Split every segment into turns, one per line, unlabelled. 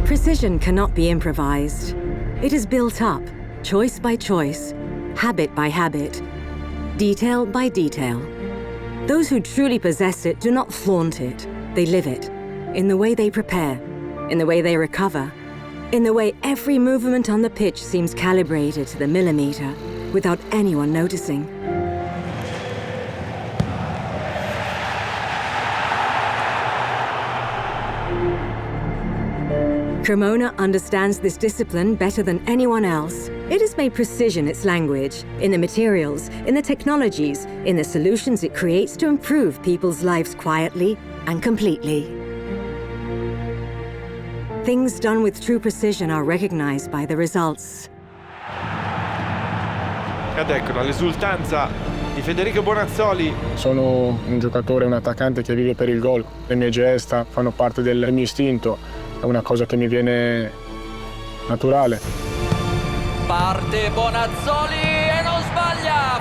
Precision cannot be improvised. It is built up, choice by choice, habit by habit, detail by detail. Those who truly possess it do not flaunt it, they live it, in the way they prepare, in the way they recover, in the way every movement on the pitch seems calibrated to the millimeter, without anyone noticing. Cremona understands this discipline better than anyone else. It has made precision its language, in the materials, in the technologies, in the solutions it creates to improve people's lives quietly and completely. Things done with true precision are recognized by the results.
Ed eccola l'esultanza di Federico Bonazzoli.
Sono un giocatore, un attaccante che vive per il gol. Le mie gesta fanno parte del mio istinto. È una cosa che mi viene naturale.
Parte Bonazzoli e non sbaglia!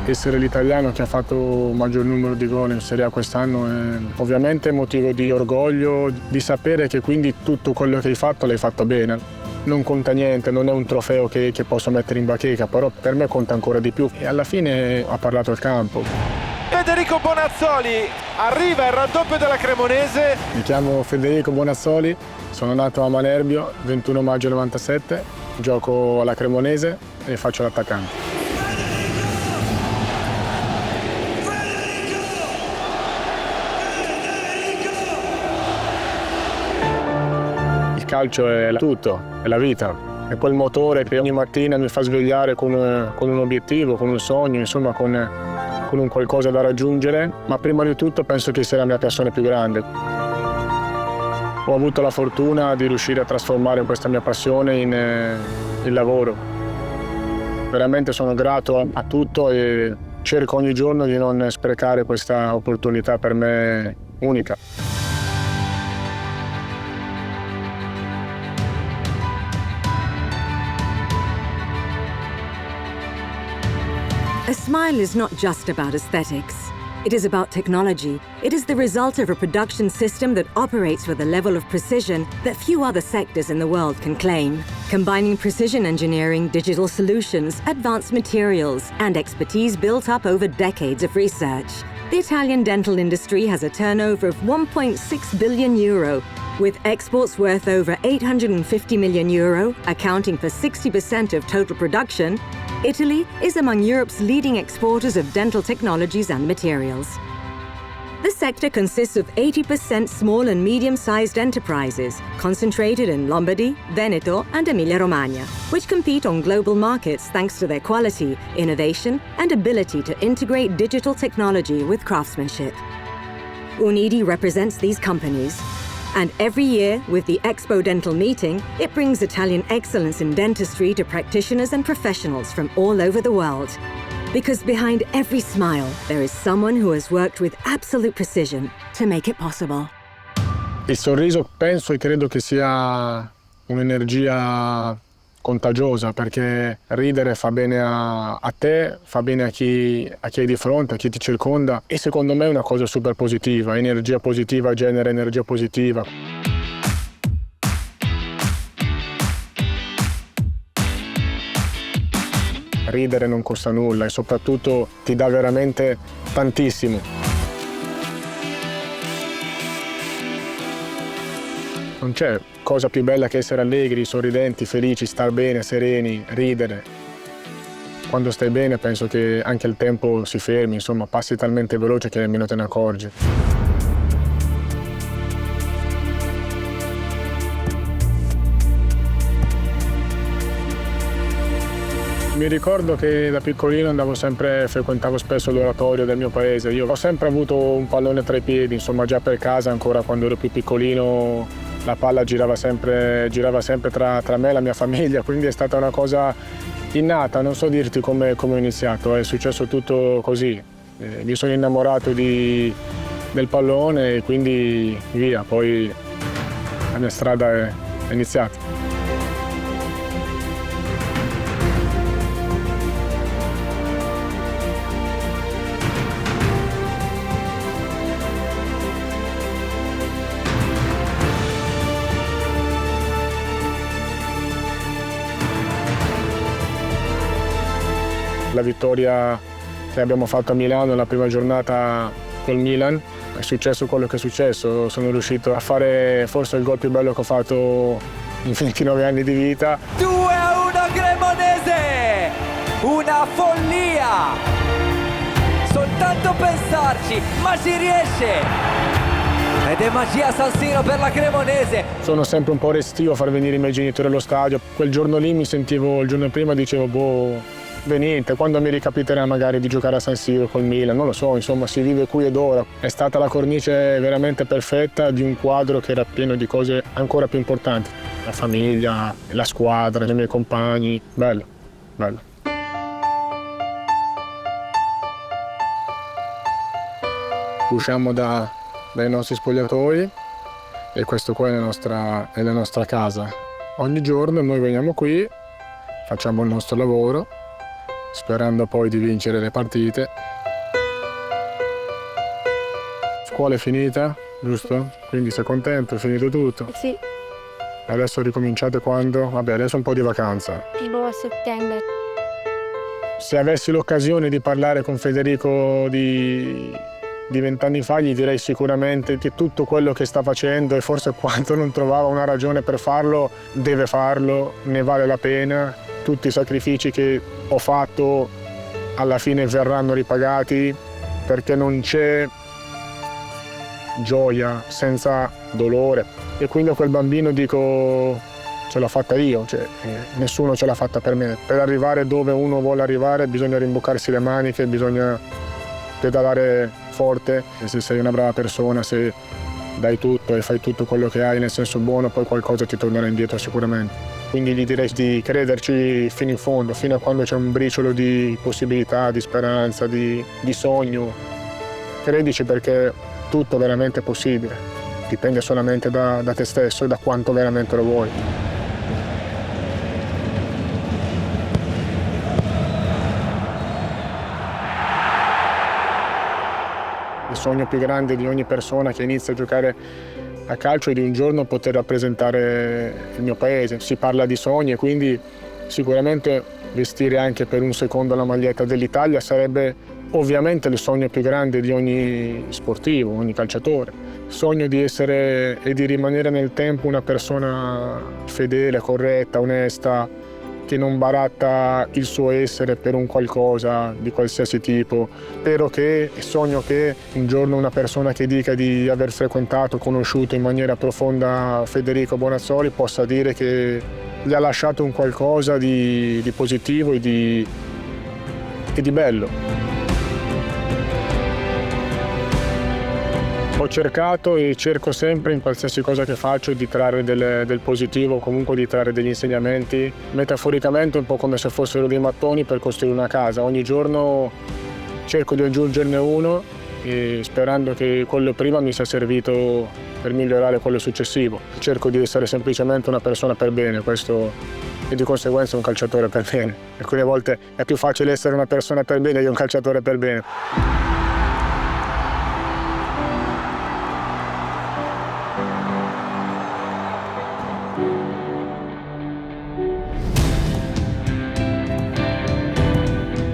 Essere l'italiano che ha fatto maggior numero di gol in Serie A quest'anno è ovviamente motivo di orgoglio, di sapere che quindi tutto quello che hai fatto l'hai fatto bene. Non conta niente, non è un trofeo che posso mettere in bacheca, però per me conta ancora di più. E alla fine ha parlato il campo.
Federico Bonazzoli, arriva il raddoppio della Cremonese.
Mi chiamo Federico Bonazzoli, sono nato a Manerbio, 21 maggio 97, gioco alla Cremonese e faccio l'attaccante. Il calcio è tutto, è la vita, è quel motore che ogni mattina mi fa svegliare con un obiettivo, con un sogno, insomma con un qualcosa da raggiungere, ma prima di tutto penso che sia la mia passione più grande. Ho avuto la fortuna di riuscire a trasformare questa mia passione in lavoro. Veramente sono grato a tutto e cerco ogni giorno di non sprecare questa opportunità per me unica.
A smile is not just about aesthetics. It is about technology. It is the result of a production system that operates with a level of precision that few other sectors in the world can claim. Combining precision engineering, digital solutions, advanced materials, and expertise built up over decades of research. The Italian dental industry has a turnover of 1.6 billion euro, with exports worth over 850 million euro, accounting for 60% of total production. Italy is among Europe's leading exporters of dental technologies and materials. The sector consists of 80% small and medium-sized enterprises, concentrated in Lombardy, Veneto, and Emilia-Romagna, which compete on global markets thanks to their quality, innovation, and ability to integrate digital technology with craftsmanship. Unidi represents these companies. And every year, with the Expo Dental Meeting, it brings Italian excellence in dentistry to practitioners and professionals from all over the world. Because behind every smile, there is someone who has worked with absolute precision to make it possible.
Il sorriso penso e credo che sia un'energia contagiosa, perché ridere fa bene a te, fa bene a chi hai di fronte, a chi ti circonda, e secondo me è una cosa super positiva. Energia positiva genera energia positiva. Ridere non costa nulla e soprattutto ti dà veramente tantissimo. Non c'è cosa più bella che essere allegri, sorridenti, felici, star bene, sereni, ridere. Quando stai bene penso che anche il tempo si fermi, insomma, passi talmente veloce che nemmeno te ne accorgi. Mi ricordo che da piccolino frequentavo spesso l'oratorio del mio paese. Io ho sempre avuto un pallone tra i piedi, insomma già per casa, ancora quando ero più piccolino, la palla girava sempre tra me e la mia famiglia, quindi è stata una cosa innata, non so dirti come ho iniziato, è successo tutto così. Mi sono innamorato del pallone e quindi via, poi la mia strada è iniziata. La vittoria che abbiamo fatto a Milano, la prima giornata col Milan, è successo quello che è successo. Sono riuscito a fare forse il gol più bello che ho fatto in 29 anni di vita.
2-1 Cremonese! Una follia! Soltanto pensarci, ma ci riesce! Ed è magia San Siro per la Cremonese.
Sono sempre un po' restio a far venire i miei genitori allo stadio. Quel giorno lì il giorno prima dicevo, boh, venite, quando mi ricapiterà magari di giocare a San Siro col Milan, non lo so, insomma si vive qui ed ora. È stata la cornice veramente perfetta di un quadro che era pieno di cose ancora più importanti. La famiglia, la squadra, i miei compagni, bello, bello. Usciamo dai nostri spogliatoi e questo qua è la nostra casa. Ogni giorno noi veniamo qui, facciamo il nostro lavoro, sperando poi di vincere le partite. Scuola è finita, giusto? Quindi sei contento, è finito tutto?
Sì,
Adesso ricominciate quando? Vabbè, adesso un po' di vacanza.
tipo a settembre.
Se avessi l'occasione di parlare con Federico di 20 anni fa, gli direi sicuramente che tutto quello che sta facendo e forse quando non trovava una ragione per farlo, deve farlo, ne vale la pena. Tutti i sacrifici che ho fatto alla fine verranno ripagati perché non c'è gioia senza dolore. E quindi a quel bambino dico, ce l'ho fatta io, cioè, nessuno ce l'ha fatta per me. Per arrivare dove uno vuole arrivare bisogna rimboccarsi le maniche, bisogna pedalare forte. E se sei una brava persona, se dai tutto e fai tutto quello che hai nel senso buono, poi qualcosa ti tornerà indietro sicuramente. Quindi gli direi di crederci fino in fondo, fino a quando c'è un briciolo di possibilità, di speranza, di sogno. Credici perché tutto veramente è possibile. Dipende solamente da te stesso e da quanto veramente lo vuoi. Il sogno più grande di ogni persona che inizia a giocare a calcio è di un giorno poter rappresentare il mio paese. Si parla di sogni e quindi sicuramente vestire anche per un secondo la maglietta dell'Italia sarebbe ovviamente il sogno più grande di ogni sportivo, ogni calciatore. Il sogno di essere e di rimanere nel tempo una persona fedele, corretta, onesta, che non baratta il suo essere per un qualcosa di qualsiasi tipo. Sogno che un giorno una persona che dica di aver frequentato, conosciuto in maniera profonda Federico Bonazzoli possa dire che gli ha lasciato un qualcosa di positivo e di bello. Ho cercato e cerco sempre in qualsiasi cosa che faccio di trarre del positivo, comunque di trarre degli insegnamenti, metaforicamente un po' come se fossero dei mattoni per costruire una casa. Ogni giorno cerco di aggiungerne uno e sperando che quello prima mi sia servito per migliorare quello successivo. Cerco di essere semplicemente una persona per bene, questo, e di conseguenza un calciatore per bene. Alcune volte è più facile essere una persona per bene che un calciatore per bene.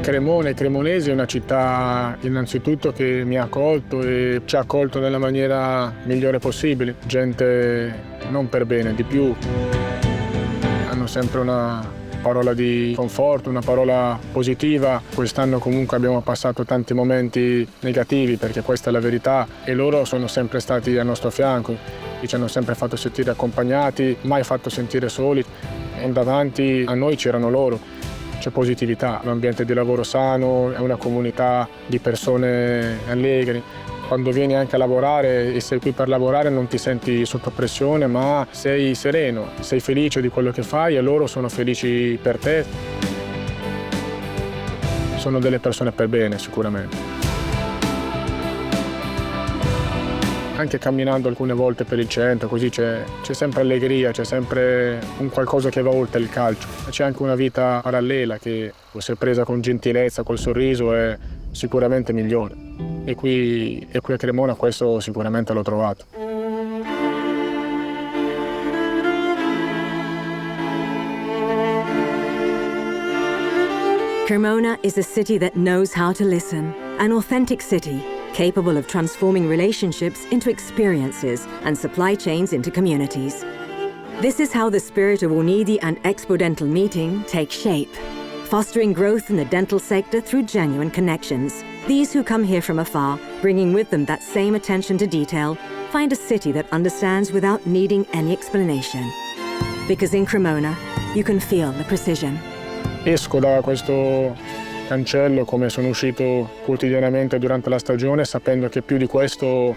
Cremona e Cremonesi è una città innanzitutto che mi ha accolto e ci ha accolto nella maniera migliore possibile. Gente non per bene, di più. Hanno sempre una parola di conforto, una parola positiva. Quest'anno comunque abbiamo passato tanti momenti negativi perché questa è la verità e loro sono sempre stati al nostro fianco. Ci hanno sempre fatto sentire accompagnati, mai fatto sentire soli e davanti a noi c'erano loro. c'è positività, un ambiente di lavoro sano, è una comunità di persone allegri. Quando vieni anche a lavorare e sei qui per lavorare non ti senti sotto pressione, ma sei sereno, sei felice di quello che fai e loro sono felici per te. Sono delle persone per bene sicuramente. Anche camminando alcune volte per il centro, così c'è sempre allegria, c'è sempre un qualcosa che va oltre il calcio. C'è anche una vita parallela che, se presa con gentilezza, col sorriso, è sicuramente migliore. E qui a Cremona questo sicuramente l'ho trovato.
Cremona is a city that knows how to listen, an authentic city, capable of transforming relationships into experiences and supply chains into communities. This is how the spirit of Unidi and Expo Dental Meeting takes shape, fostering growth in the dental sector through genuine connections. These who come here from afar, bringing with them that same attention to detail, find a city that understands without needing any explanation. Because in Cremona, you can feel the precision.
Esco da questo cancello come sono uscito quotidianamente durante la stagione, sapendo che più di questo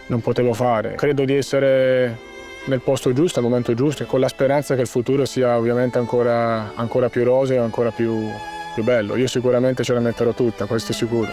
non potevo fare. Credo di essere nel posto giusto, al momento giusto, e con la speranza che il futuro sia ovviamente ancora più roseo e ancora più bello. Io sicuramente ce la metterò tutta, questo è sicuro.